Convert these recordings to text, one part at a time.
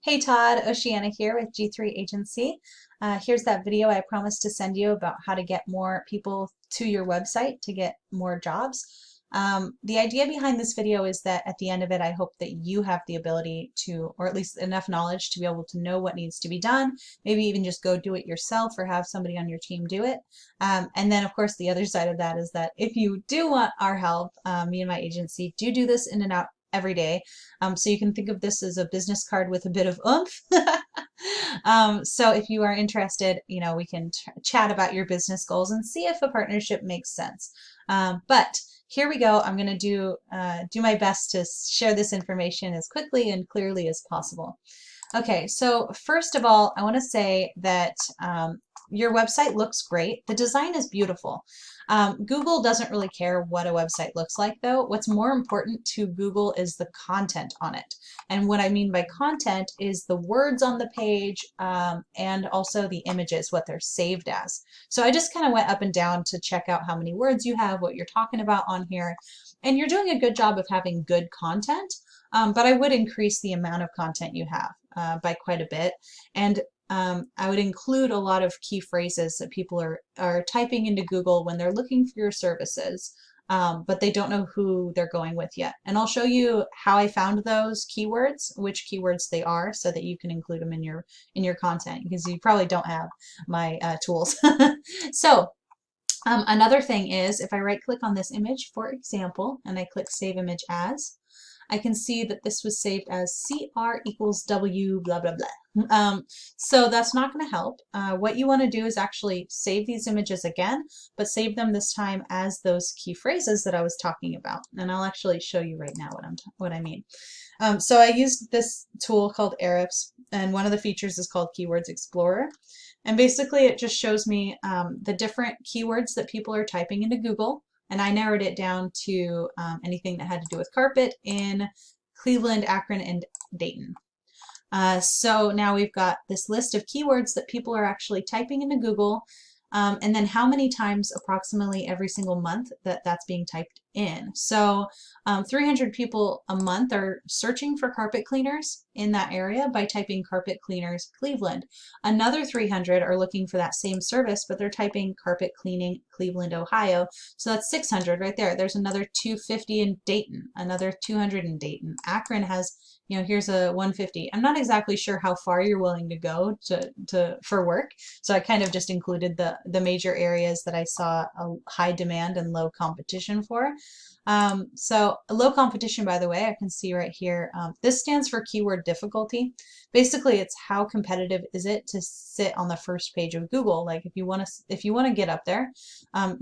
Hey Todd, Oceana here with G3 Agency. Here's that video I promised to send you about how to get more people to your website to get more jobs. The idea behind this video is that at the end of it, I hope that you have the ability to, or at least enough knowledge to be able to know what needs to be done, maybe even just go do it yourself or have somebody on your team do it. And then of course the other side of that is that if you do want our help, me and my agency do this in and out every day. So you can think of this as a business card with a bit of oomph. So if you are interested, we can chat about your business goals and see if a partnership makes sense. But here we go. I'm going to do my best to share this information as quickly and clearly as possible. Okay, so first of all, I want to say that your website looks great. The design is beautiful. Google doesn't really care what a website looks like, though. What's more important to Google is the content on it. And what I mean by content is the words on the page and also the images, what they're saved as. So I just kind of went up and down to check out how many words you have, what you're talking about on here. And you're doing a good job of having good content, but I would increase the amount of content you have by quite a bit. And I would include a lot of key phrases that people are typing into Google when they're looking for your services, but they don't know who they're going with yet. And I'll show you how I found those keywords, which keywords they are, so that you can include them in your content, because you probably don't have my tools. So another thing is, if I right click on this image, for example, and I click Save Image As, I can see that this was saved as CR equals W blah blah blah. So that's not going to help. What you want to do is actually save these images again, but save them this time as those key phrases that I was talking about. And I'll actually show you right now what I mean. So I used this tool called Ahrefs, and one of the features is called Keywords Explorer. And basically it just shows me the different keywords that people are typing into Google. And I narrowed it down to anything that had to do with carpet in Cleveland, Akron, and Dayton. So now we've got this list of keywords that people are actually typing into Google, and then how many times approximately every single month that's being typed in. So 300 people a month are searching for carpet cleaners in that area by typing carpet cleaners Cleveland. Another 300 are looking for that same service, but they're typing carpet cleaning Cleveland, Ohio. So that's 600 right there. There's another 250 in Dayton, another 200 in Dayton. Akron has, here's a 150. I'm not exactly sure how far you're willing to go for work. So I kind of just included the major areas that I saw a high demand and low competition for. So low competition, by the way, I can see right here, this stands for keyword difficulty. Basically, it's how competitive is it to sit on the first page of Google. Like if you want to get up there,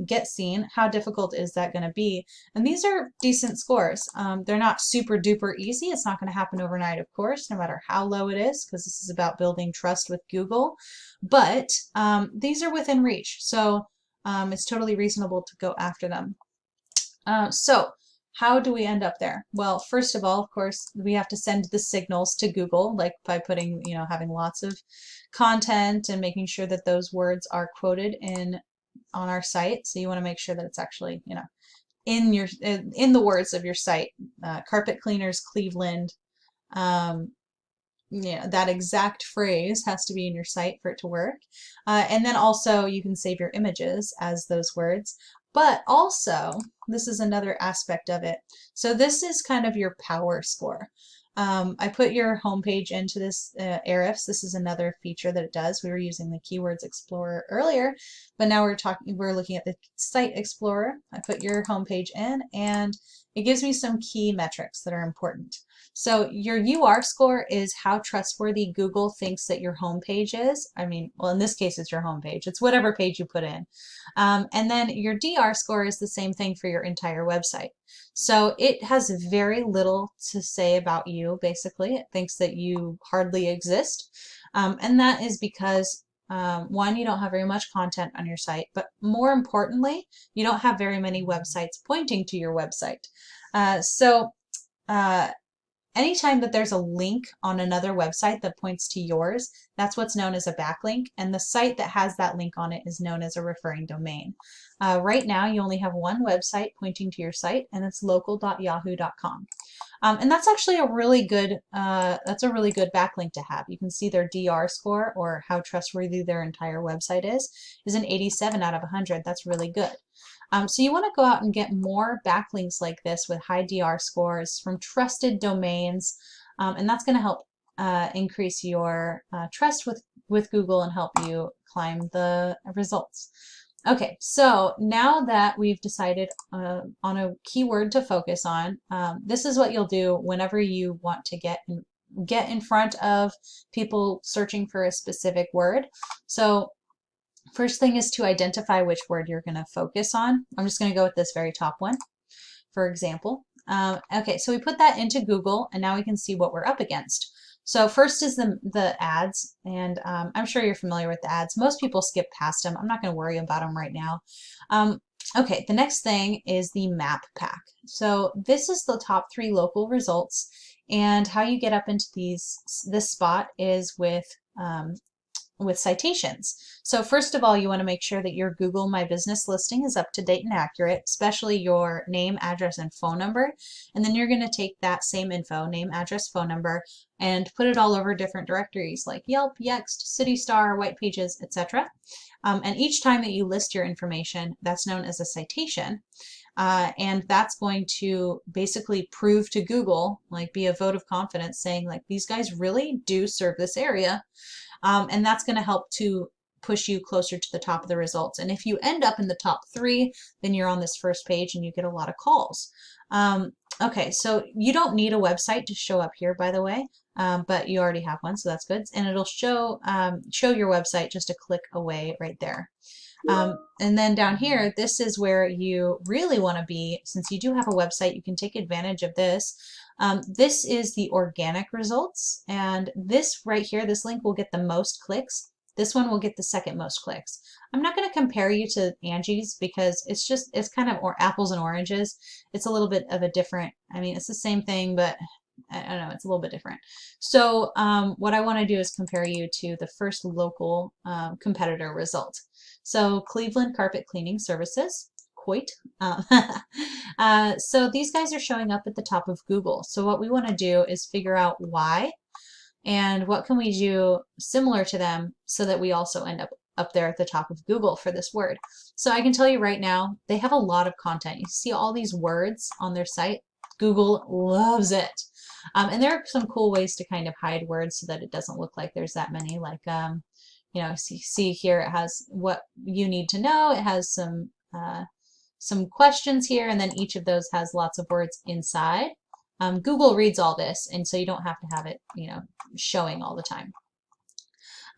get seen, how difficult is that going to be? And these are decent scores. They're not super duper easy. It's not going to happen overnight, of course, no matter how low it is, because this is about building trust with Google. But these are within reach. So it's totally reasonable to go after them. So how do we end up there? Well, first of all, of course, we have to send the signals to Google, like by putting, having lots of content and making sure that those words are quoted on our site. So you want to make sure that it's actually, in the words of your site. Carpet cleaners, Cleveland. That exact phrase has to be in your site for it to work. And then also you can save your images as those words. But also, this is another aspect of it. So this is kind of your power score. I put your homepage into this Ahrefs. This is another feature that it does. We were using the Keywords Explorer earlier, but now we're looking at the Site Explorer. I put your homepage in, and it gives me some key metrics that are important. So your UR score is how trustworthy Google thinks that your homepage is. I mean, well, in this case, it's your homepage. It's whatever page you put in. And then your DR score is the same thing for your entire website. So it has very little to say about you, basically. It thinks that you hardly exist. And that is because one, you don't have very much content on your site, but more importantly, you don't have very many websites pointing to your website. Anytime that there's a link on another website that points to yours, that's what's known as a backlink, and the site that has that link on it is known as a referring domain. Right now, you only have one website pointing to your site, and it's local.yahoo.com. And that's actually a really good backlink to have. You can see their DR score, or how trustworthy their entire website is an 87 out of 100. That's really good. So you want to go out and get more backlinks like this with high DR scores from trusted domains, and that's going to help increase your trust with Google and help you climb the results. Okay, so now that we've decided on a keyword to focus on, this is what you'll do whenever you want to get in front of people searching for a specific word. So first thing is to identify which word you're going to focus on. I'm just going to go with this very top one, for example. Okay, so we put that into Google, and now we can see what we're up against. So first is the ads, and I'm sure you're familiar with the ads. Most people skip past them. I'm not going to worry about them right now. Okay, the next thing is the map pack. So this is the top 3 local results, and how you get up into this spot is with citations. So first of all, you want to make sure that your Google My Business listing is up to date and accurate, especially your name, address, and phone number. And then you're going to take that same info, name, address, phone number, and put it all over different directories like Yelp, Yext, CityStar, White Pages, etc. And each time that you list your information, that's known as a citation. And that's going to basically prove to Google, like be a vote of confidence saying like, these guys really do serve this area. And that's going to help to push you closer to the top of the results. And if you end up in the top 3, then you're on this first page and you get a lot of calls. Okay, so you don't need a website to show up here, by the way, but you already have one, so that's good. And it'll show your website just a click away right there. And then down here, this is where you really want to be. Since you do have a website, you can take advantage of this. This is the organic results, and this right here, this link will get the most clicks. This one will get the second most clicks. I'm not going to compare you to Angie's because it's kind of apples and oranges. It's a little bit of a different, I mean, it's the same thing, but I don't know, it's a little bit different. So what I want to do is compare you to the first local competitor result. So Cleveland Carpet Cleaning Services, COIT. So these guys are showing up at the top of Google. So what we want to do is figure out why and what can we do similar to them so that we also end up there at the top of Google for this word. So I can tell you right now, they have a lot of content. You see all these words on their site. Google loves it. And there are some cool ways to kind of hide words so that it doesn't look like there's that many. Like, you know, see here it has what you need to know. It has some questions here, and then each of those has lots of words inside. Google reads all this, and so you don't have to have it, you know, showing all the time.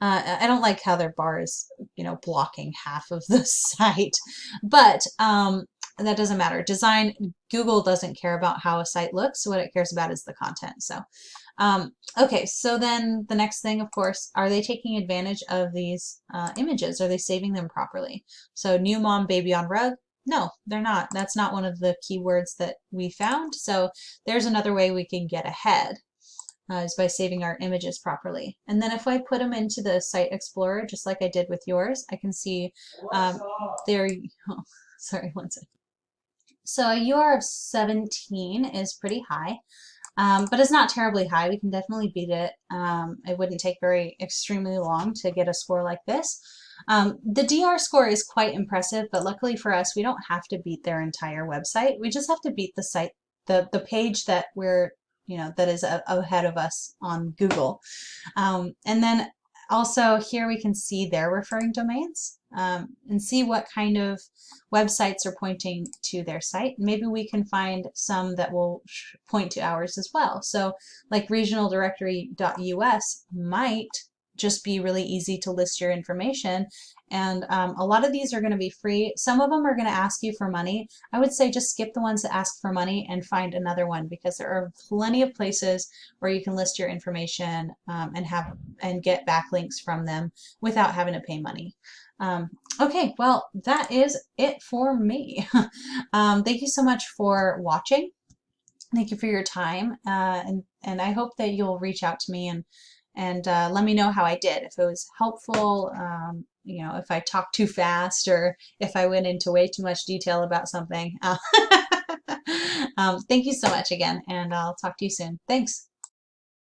I don't like how their bar is, you know, blocking half of the site, but that doesn't matter. Google doesn't care about how a site looks. So what it cares about is the content. So, okay, so then the next thing, of course, are they taking advantage of these images? Are they saving them properly? So new mom, baby on rug. No, they're not. That's not one of the keywords that we found. So there's another way we can get ahead. Is by saving our images properly. And then if I put them into the Site Explorer, just like I did with yours, I can see there, oh, sorry, one second. So a UR of 17 is pretty high, but it's not terribly high. We can definitely beat it. It wouldn't take extremely long to get a score like this. The DR score is quite impressive, but luckily for us, we don't have to beat their entire website. We just have to beat the site, the page that that is ahead of us on Google. And then also here we can see their referring domains and see what kind of websites are pointing to their site. Maybe we can find some that will point to ours as well. So like regionaldirectory.us might just be really easy to list your information. And a lot of these are going to be free. Some of them are going to ask you for money. I would say just skip the ones that ask for money and find another one, because there are plenty of places where you can list your information and get backlinks from them without having to pay money. Okay, well, that is it for me. Thank you so much for watching. Thank you for your time, and I hope that you'll reach out to me and let me know how I did, if it was helpful, you know, if I talked too fast or if I went into way too much detail about something. Thank you so much again, and I'll talk to you soon. Thanks.